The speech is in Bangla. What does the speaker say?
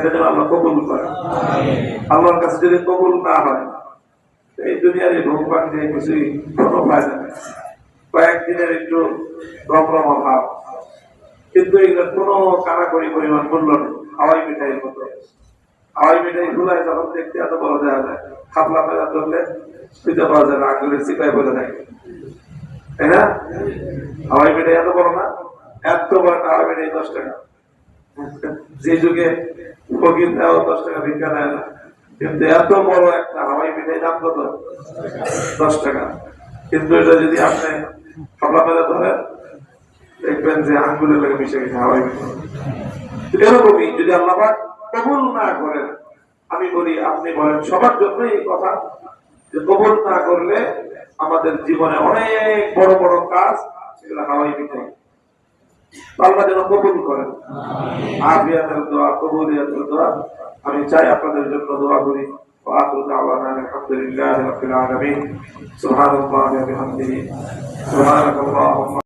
এটা যেন আল্লাহ কবুল করে। আল্লাহর কাছে যদি কবুল না হয়, এই দুনিয়ার এই ভোগ পান দিয়ে কিছুই কোনো ফায়দা নেই। কয়েকদিনের একটু রমরমা ভাব, কিন্তু এগুলো কোনো কানাকড়ি পরিমাণ মূল্য নেই। হাওয়াই মিঠাইয়ের মতো, হাওয়াই মিঠাই গুলায় যখন দেখতে এত বড় দেওয়া যায়, খাপলা মেলা ধরলে শুতে পাওয়া যায় না, আঙুলের চিপায় বলে থাকে, তাই না? হাওয়াই মিঠাই এত বড় না, এত বড় একটা হাওয়াই মিঠাই 10 টাকা। যে যুগে ফকির দেওয়া 10 টাকা ভিক্ষা নেয় না, কিন্তু এত বড় একটা হাওয়াই মিঠাই দাম কত? 10 টাকা। কিন্তু এটা যদি আপনি খাপলা মেলা ধরেন, দেখবেন যে আঙ্গুলের লাগে মিশে গেছে হাওয়াই মিঠাই। এরকমই যদি আল্লাহ পাক কবুল না করেন, আমি বলি, আপনি বলেন, সবার জন্য এই কথা যে কবুল না করলে আমাদের জীবনে অনেক বড় বড় কাজ সেগুলো হাওয়াই মিঠাই। আল্লাহ যেন কবুল করেন। আফিয়াতের দোয়া, কবুলিয়াতের দোয়া আমি চাই, আপনাদের জন্য দোয়া করি। وآخر دعوانا الحمد لله رب العالمين. سبحان الله وبحمده. سبحانك اللهم